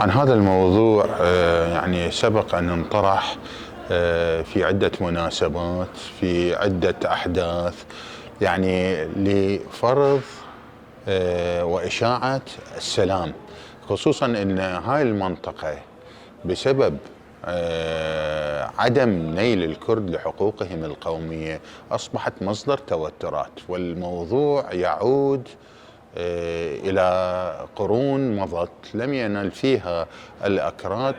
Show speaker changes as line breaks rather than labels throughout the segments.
طبعا هذا الموضوع يعني سبق أن انطرح في عدة مناسبات، في عدة أحداث، يعني لفرض وإشاعة السلام، خصوصا أن هاي المنطقة بسبب عدم نيل الكرد لحقوقهم القومية أصبحت مصدر توترات، والموضوع يعود إلى قرون مضت لم ينل فيها الأكراد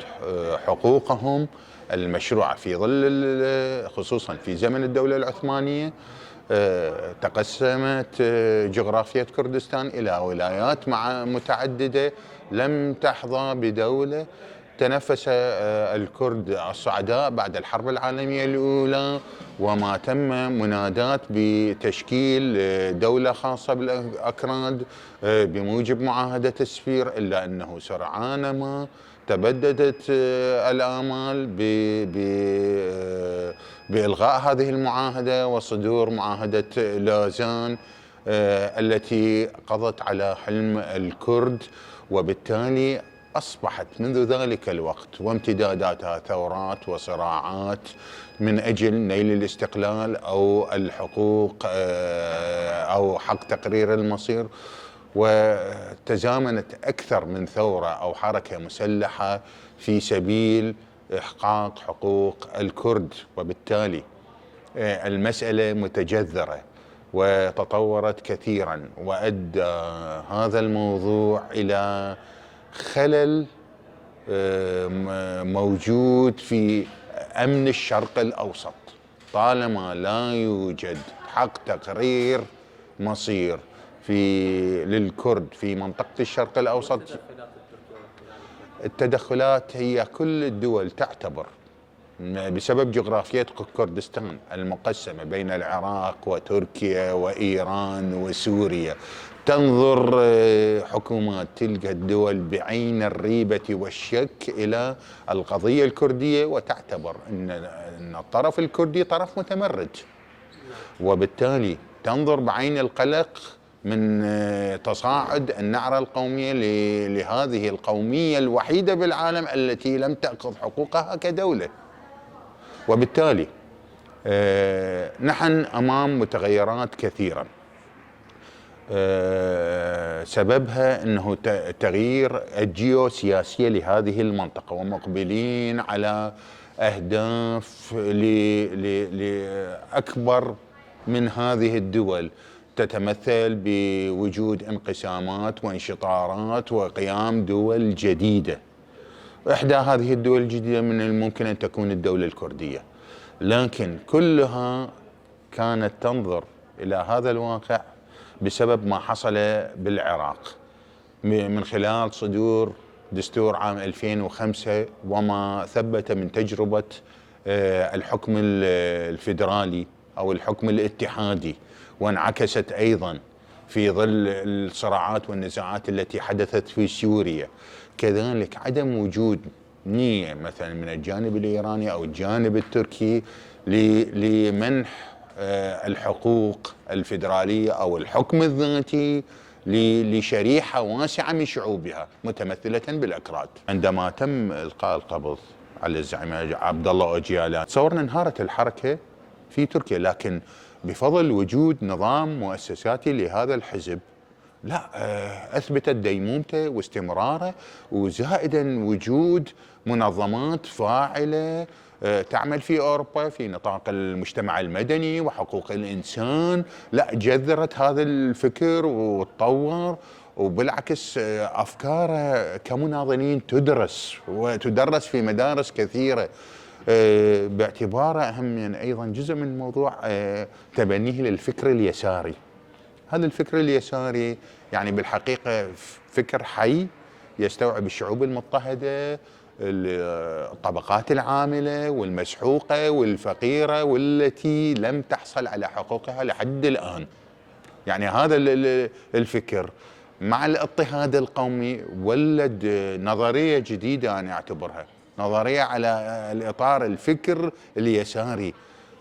حقوقهم المشروعة في ظل، خصوصا في زمن الدولة العثمانية. تقسمت جغرافية كردستان إلى ولايات متعددة لم تحظى بدولة. تنفس الكرد الصعداء بعد الحرب العالمية الأولى، وما تم منادات بتشكيل دولة خاصة بالأكراد بموجب معاهدة السفير، إلا أنه سرعان ما تبددت الآمال بإلغاء هذه المعاهدة وصدور معاهدة لوزان التي قضت على حلم الكرد، وبالتالي أصبحت منذ ذلك الوقت وامتداداتها ثورات وصراعات من أجل نيل الاستقلال أو الحقوق أو حق تقرير المصير، وتزامنت أكثر من ثورة أو حركة مسلحة في سبيل إحقاق حقوق الكرد. وبالتالي المسألة متجذرة وتطورت كثيرا، وأدى هذا الموضوع إلى خلل موجود في أمن الشرق الأوسط. طالما لا يوجد حق تقرير مصير للكرد في منطقة الشرق الأوسط، التدخلات هي كل الدول تعتبر بسبب جغرافية كردستان المقسمة بين العراق وتركيا وإيران وسوريا، تنظر حكومات تلك الدول بعين الريبة والشك إلى القضية الكردية، وتعتبر أن الطرف الكردي طرف متمرد، وبالتالي تنظر بعين القلق من تصاعد النعرة القومية لهذه القومية الوحيدة بالعالم التي لم تأخذ حقوقها كدولة. وبالتالي نحن أمام متغيرات كثيرة سببها أنه تغيير الجيوسياسية لهذه المنطقة، ومقبلين على أهداف لأكبر من هذه الدول، تتمثل بوجود انقسامات وانشطارات وقيام دول جديدة. إحدى هذه الدول الجديدة من الممكن أن تكون الدولة الكردية، لكن كلها كانت تنظر إلى هذا الواقع بسبب ما حصل بالعراق من خلال صدور دستور عام 2005 وما ثبت من تجربة الحكم الفيدرالي أو الحكم الاتحادي، وانعكست أيضا في ظل الصراعات والنزاعات التي حدثت في سوريا. كذلك عدم وجود نية مثلا من الجانب الإيراني أو الجانب التركي لمنح الحقوق الفيدرالية أو الحكم الذاتي لشريحة واسعة من شعوبها متمثلة بالأكراد. عندما تم إلقاء القبض على الزعيم عبد الله أوجيالان تصورنا انهارت الحركة في تركيا، لكن بفضل وجود نظام مؤسساتي لهذا الحزب لا أثبتت ديمومته واستمراره، وزائدا وجود منظمات فاعلة تعمل في أوروبا في نطاق المجتمع المدني وحقوق الإنسان، لا جذرت هذا الفكر وتطور، وبالعكس أفكاره كمناضلين تدرس وتدرس في مدارس كثيرة، باعتباره أهم أيضا جزء من موضوع تبنيه للفكر اليساري. هذا الفكر اليساري يعني بالحقيقة فكر حي يستوعب الشعوب المضطهدة، الطبقات العاملة والمسحوقة والفقيرة والتي لم تحصل على حقوقها لحد الآن. يعني هذا الفكر مع الاضطهاد القومي ولد نظرية جديدة، أنا أعتبرها نظرية على الإطار الفكر اليساري،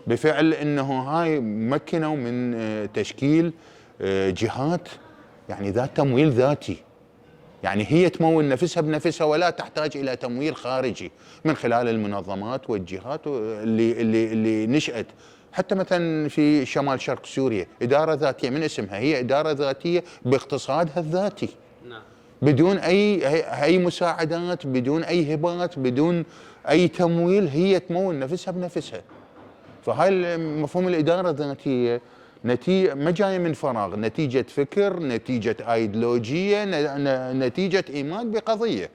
بفعل أنه هاي مكنوا من تشكيل جهات يعني ذات تمويل ذاتي، يعني هي تمول نفسها بنفسها ولا تحتاج الى تمويل خارجي من خلال المنظمات والجهات اللي نشأت. حتى مثلا في شمال شرق سوريا اداره ذاتيه من اسمها، هي اداره ذاتيه باقتصادها الذاتي. نعم. بدون اي مساعدات، بدون اي هبات، بدون اي تمويل، هي تمول نفسها بنفسها. فهاي مفهوم الاداره الذاتيه نتيجة ما جايه من فراغ، نتيجه فكر، نتيجه ايديولوجيه، نتيجه ايمان بقضيه.